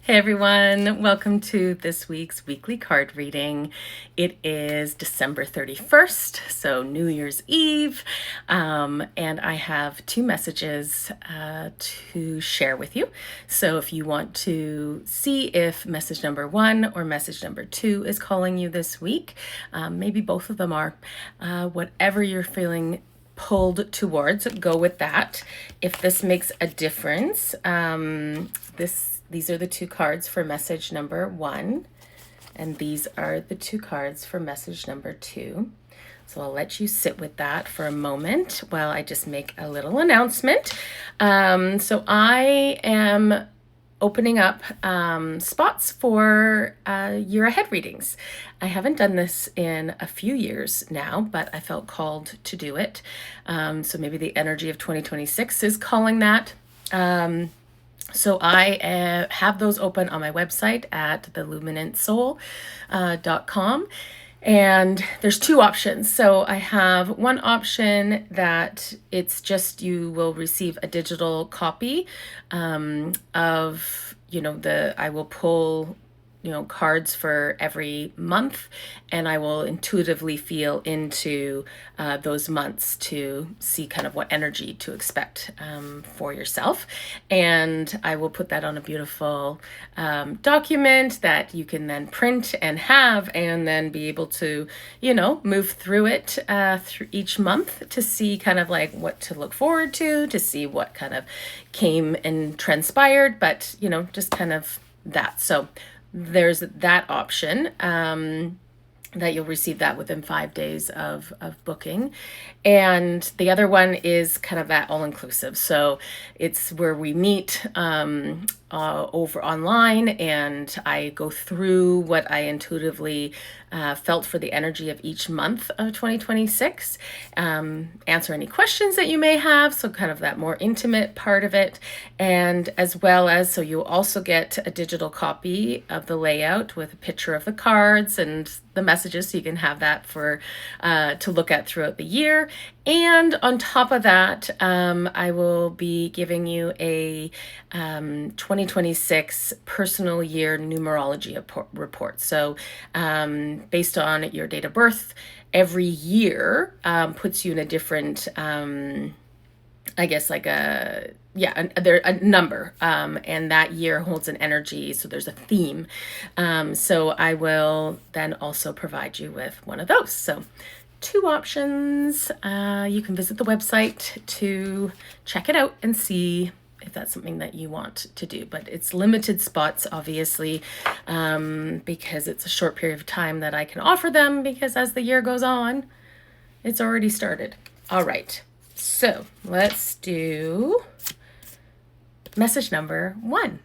Hey everyone, welcome to this week's weekly card reading. It is December 31st, so New Year's Eve, and I have two messages to share with you. So if you want to see if message number 1 or message number 2 is calling you this week, maybe both of them are, whatever you're feeling pulled towards, go with that. If this makes a difference, these are the two cards for message number 1, and these are the two cards for message number 2. So I'll let you sit with that for a moment while I just make a little announcement. So I am opening up spots for year ahead readings. I haven't done this in a few years now, but I felt called to do it. So maybe the energy of 2026 is calling that. So I have those open on my website at theluminantsoul.com. And there's two options. So I have one option that it's just you will receive a digital copy of, I will pull cards for every month, and I will intuitively feel into those months to see kind of what energy to expect for yourself. And I will put that on a beautiful document that you can then print and have, and then be able to, move through it through each month to see kind of like what to look forward to see what kind of came and transpired, but, just kind of that. So there's that option that you'll receive that within 5 days of booking. And the other one is kind of that all-inclusive. So it's where we meet over online, and I go through what I intuitively felt for the energy of each month of 2026, answer any questions that you may have, so kind of that more intimate part of it, and as well as, so you'll also get a digital copy of the layout with a picture of the cards and the messages, so you can have that for to look at throughout the year. And on top of that, I will be giving you a 2026 personal year numerology report. So based on your date of birth, every year puts you in a different, I guess like a number, and that year holds an energy, so there's a theme. So I will then also provide you with one of those. So two options. You can visit the website to check it out and see if that's something that you want to do. But it's limited spots, obviously, because it's a short period of time that I can offer them, because as the year goes on, it's already started. All right, so let's do message number 1.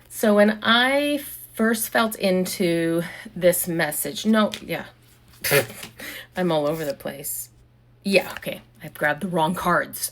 So when I first felt into this message, I'm all over the place. Yeah, okay, I've grabbed the wrong cards.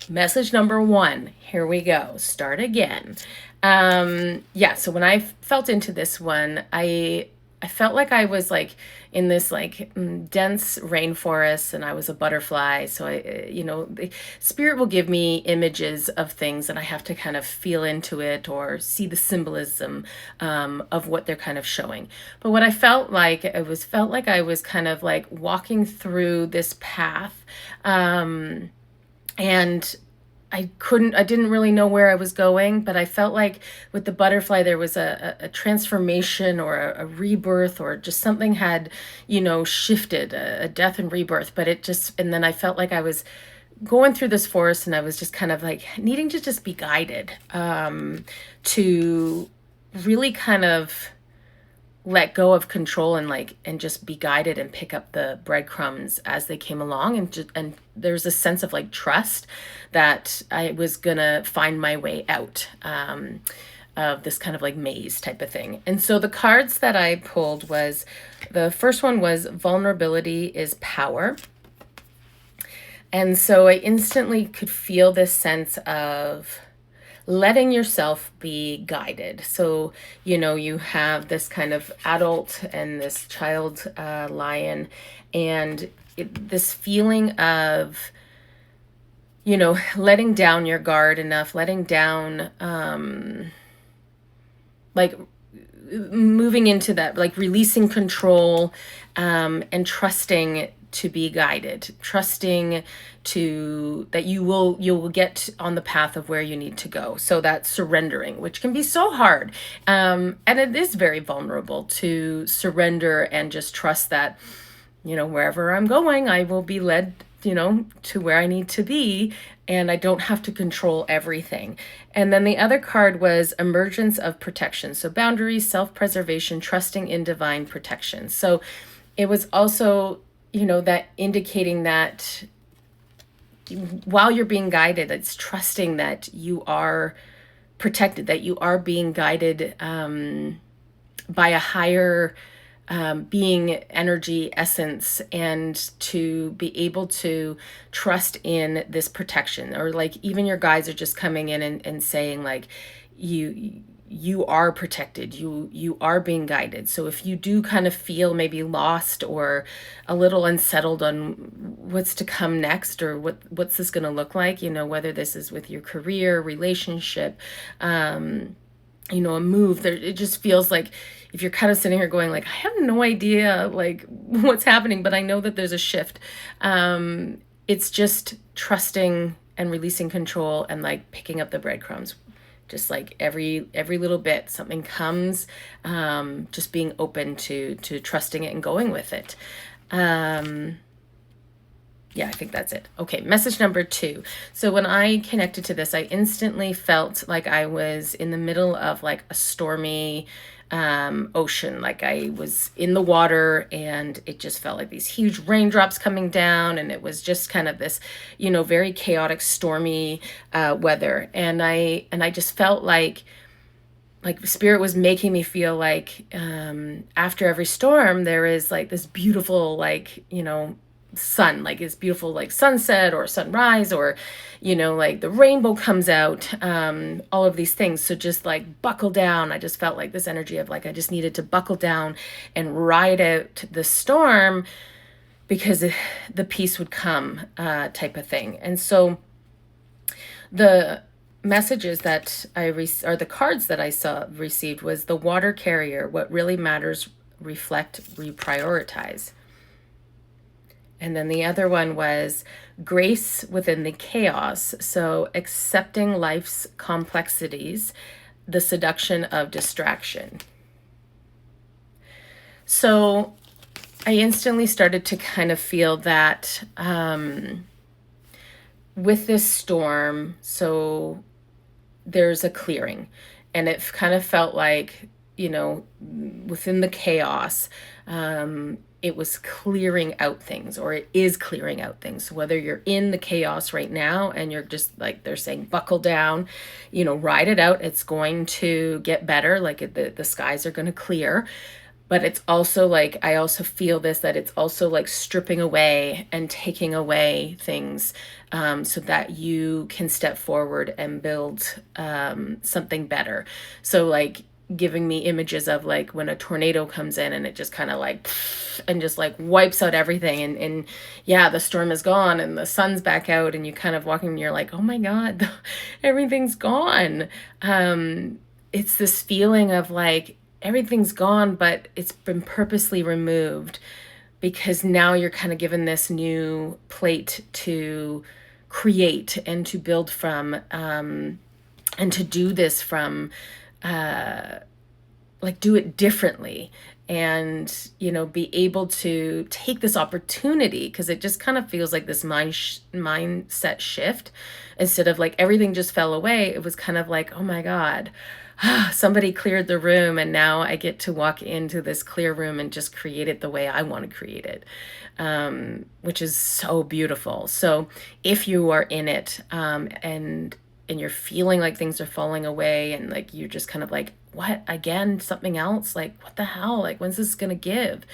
Message number 1, here we go, start again. So when I felt into this one, I felt like I was like in this like dense rainforest, and I was a butterfly. So the spirit will give me images of things, and I have to kind of feel into it or see the symbolism of what they're kind of showing. But what I felt like, I was kind of like walking through this path, and I didn't really know where I was going, but I felt like with the butterfly, there was a transformation or a rebirth, or just something had, shifted, a death and rebirth. But and then I felt like I was going through this forest, and I was just kind of like needing to just be guided, to really kind of let go of control and just be guided and pick up the breadcrumbs as they came along. And there's a sense of like trust that I was gonna find my way out of this kind of like maze type of thing. And so the cards that I pulled the first one was vulnerability is power. And so I instantly could feel this sense of letting yourself be guided. So, you have this kind of adult and this child lion, and this feeling of, letting down your guard enough, letting down like moving into that, like releasing control, and trusting to be guided, trusting to that you'll get on the path of where you need to go. So that's surrendering, which can be so hard, and it is very vulnerable to surrender and just trust that, wherever I'm going, I will be led, to where I need to be, and I don't have to control everything. And then the other card was emergence of protection. So boundaries, self-preservation, trusting in divine protection. So it was also, that indicating that while you're being guided, it's trusting that you are protected, that you are being guided by a higher being, energy, essence, and to be able to trust in this protection. Or like even your guides are just coming in and saying like, you are protected, you are being guided. So if you do kind of feel maybe lost or a little unsettled on what's to come next, or what's this going to look like, whether this is with your career, relationship, a move there, it just feels like if you're kind of sitting here going like, I have no idea like what's happening, but I know that there's a shift. It's just trusting and releasing control and like picking up the breadcrumbs, just like every little bit something comes, just being open to trusting it and going with it. Yeah, I think that's it. Okay, message number 2. So when I connected to this, I instantly felt like I was in the middle of like a stormy ocean. Like I was in the water and it just felt like these huge raindrops coming down, and it was just kind of this, very chaotic, stormy weather. And I just felt like spirit was making me feel like after every storm there is like this beautiful like sun, like it's beautiful like sunset or sunrise, or like the rainbow comes out, all of these things. So just like buckle down. I just felt like this energy of like I just needed to buckle down and ride out the storm because the peace would come, type of thing. And so the messages that or the cards that I received was the water carrier, what really matters, reflect, reprioritize. And then the other one was grace within the chaos. So accepting life's complexities, the seduction of distraction. So I instantly started to kind of feel that with this storm, so there's a clearing. And it kind of felt like, within the chaos, it was clearing out things, or it is clearing out things. Whether you're in the chaos right now and you're just like, they're saying, buckle down, ride it out. It's going to get better. Like the skies are going to clear. But it's also like, I also feel this, that it's also like stripping away and taking away things, so that you can step forward and build something better. So like giving me images of like when a tornado comes in and it just kind of like and just like wipes out everything, and yeah, the storm is gone and the sun's back out, and you kind of walking and you're like, oh my God, everything's gone. It's this feeling of like everything's gone, but it's been purposely removed because now you're kind of given this new plate to create and to build from, and to do this from, like do it differently, and be able to take this opportunity, because it just kind of feels like this mindset shift. Instead of like everything just fell away, it was kind of like, oh my God, somebody cleared the room, and now I get to walk into this clear room and just create it the way I want to create it, which is so beautiful. So if you are in it, and you're feeling like things are falling away, and like you're just kind of like, what, again, something else, like what the hell, like when's this gonna give?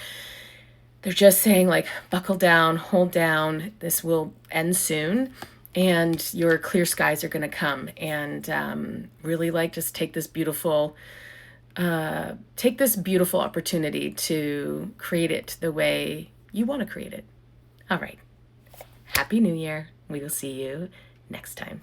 They're just saying like, buckle down, hold down, this will end soon, and your clear skies are going to come. And really like just take this beautiful opportunity to create it the way you want to create it. All right, happy new year. We will see you next time.